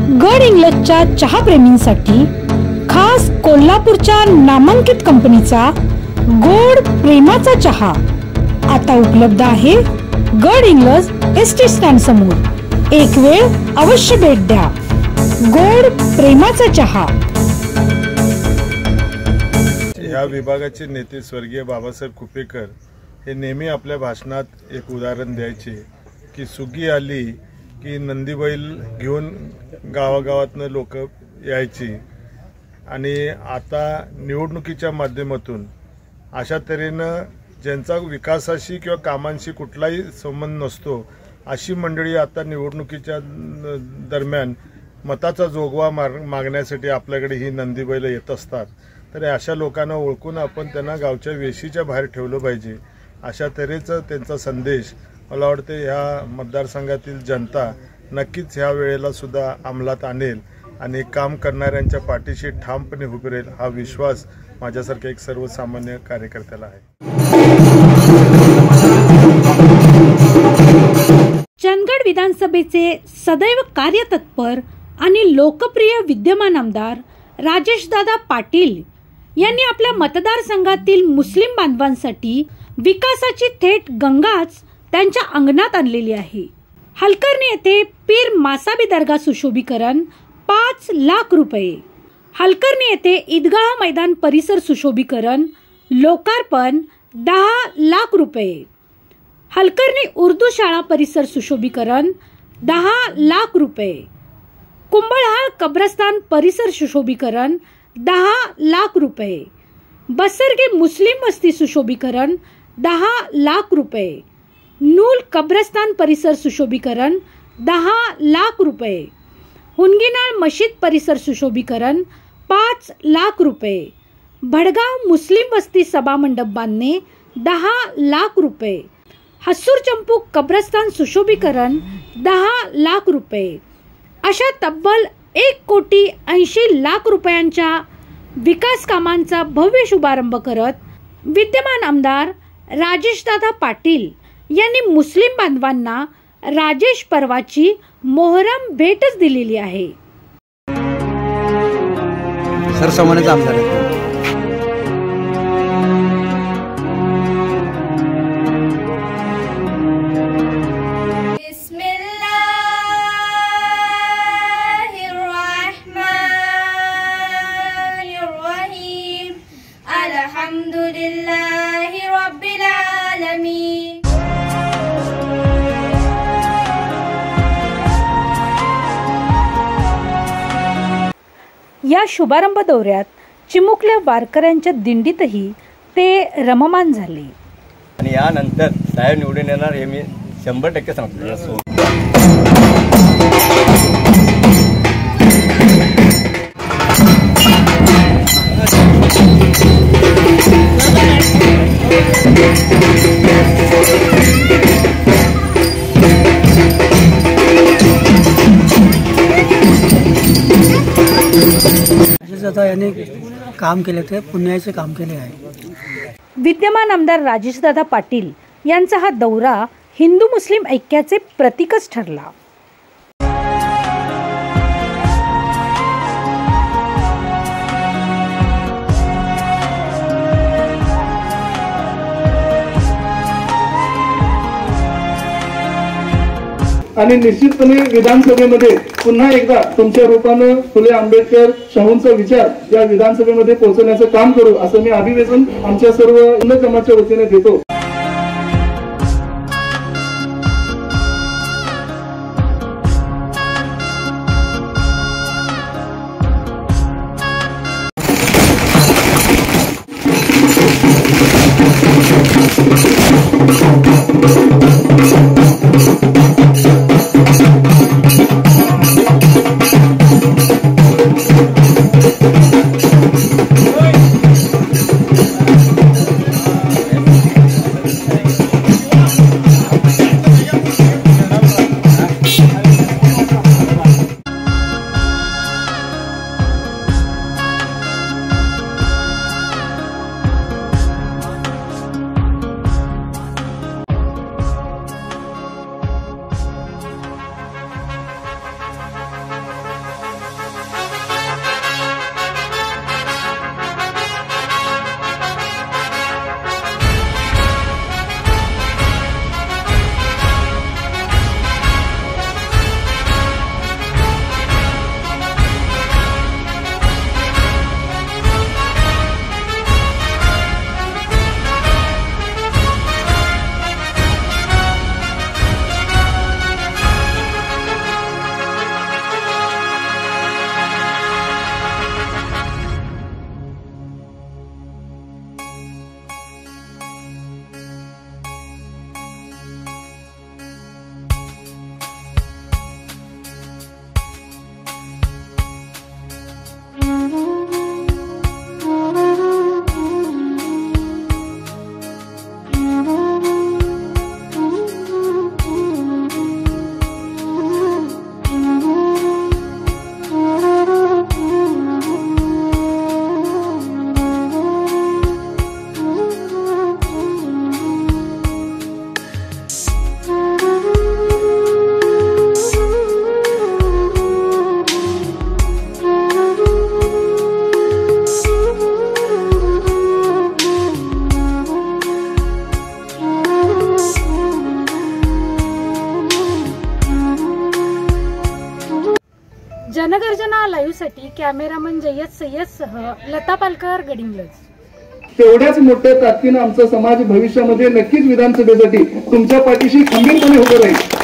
गड इंग्लजच्या चहाप्रेमींसाठी खास कोल्हापूरच्या नामांकित कंपनीचा गोड प्रेमाचा चहा आता उपलब्ध आहे गड इंग्लज एसटी स्टँड समोर। एक वेळ अवश्य भेट द्या। गोड प्रेमाचा चहा। या विभागाचे नेते स्वर्गीय बाबासाहेब कुपेकर हे नेहमी आपल्या भाषणात एक उदाहरण द्यायचे की सुगी आली की नंदी बैल घेऊन गावागावातनं लोक यायची आणि आता निवडणुकीच्या माध्यमातून अशा तऱ्हेनं ज्यांचा विकासाशी किंवा कामांशी कुठलाही संबंध नसतो अशी मंडळी आता निवडणुकीच्या दरम्यान मताचा जोगवा मागण्यासाठी आपल्याकडे ही नंदी बैल येत असतात। तर अशा लोकांना ओळखून आपण त्यांना गावच्या वेशीच्या बाहेर ठेवलं पाहिजे। अशा तऱ्हेचा त्यांचा संदेश मला वाटते ह्या मतदारसंघातील जनता नक्कीच ह्या वेळेला सुद्धा अंमलात आणेल आणि काम करणाऱ्यांच्या पाठीशी ठामपणे उभे राहील हा विश्वास माझ्यासारख्या एक सर्वसामान्य कार्यकर्त्याला आहे। चंदगड विधानसभेचे सदैव कार्यतत्पर आणि लोकप्रिय विद्यमान आमदार राजेशदादा पाटील यांनी आपल्या मतदारसंघातील मुस्लिम बांधवांसाठी विकासाची थेट गंगाच त्यांच्या अंगणात आणलेली आहे। हलकर्णी येथे पीर मासाबी दर्गा सुशोभीकरण 5 लाख रुपये, हलकर्णी येथे ईदगाह मैदान परिसर सुशोभीकरण लोकार्पण 10 लाख रुपये, हलकर्णी उर्दू शाळा परिसर सुशोभीकरण 10 लाख रुपये, कुंभळहाळ कब्रस्तान परिसर सुशोभीकरण 10 लाख रुपये, बसरगे मुस्लिम वस्ती सुशोभीकरण 10 लाख रुपये, नूल कब्रस्तान परिसर सुशोभीकरण 10 लाख रुपये, हुनगीनाळ मशीद परिसर सुशोभीकरण 5 लाख रुपये, भडगाव मुस्लिम वस्ती सभा मंडप बांधणे 10 लाख रुपये, हसूर चंपू कब्रस्तान सुशोभीकरण 10 लाख रुपये अशा तब्बल 1,80,00,000 रुपयांच्या विकास कामांचा भव्य शुभारंभ करत विद्यमान आमदार राजेशदादा पाटील यांनी मुस्लिम बांधवांना राजेश पर्वाची मोहरम भेटच दिलेली आहे। सरसमान्याचा आमदार या शुभारंभ दौऱ्यात चिमुकल्या वारकऱ्यांच्या दिंडीतही ते रममान झाले आणि यानंतर साहेब निवडून येणार हे मी 100% सांगतो। यांनी काम केले ते पुण्याचे काम केले आहे। विद्यमान आमदार राजेशदादा पाटील यांचा हा दौरा हिंदू मुस्लिम ऐक्याचे प्रतीकच ठरला। आणि निश्चितपणे विधानसभेमध्ये पुन्हा एकदा तुमच्या रूपानं फुले आंबेडकर शाहूंचा विचार या विधानसभेमध्ये पोहोचवण्याचं काम करू असं मी अभिवेदन आमच्या सर्व हिंदू समाजाच्या वतीने देतो। लाईव्हसाठी कॅमेरामन जय्यद सय्यदसह लता पालकर, गडिंग्लज। तेवढ्याच मोठ्या ताकदीनं आमचा समाज भविष्यामध्ये नक्कीच विधानसभेसाठी तुमच्या पाठीशी खंबीरपणे उभं राहील।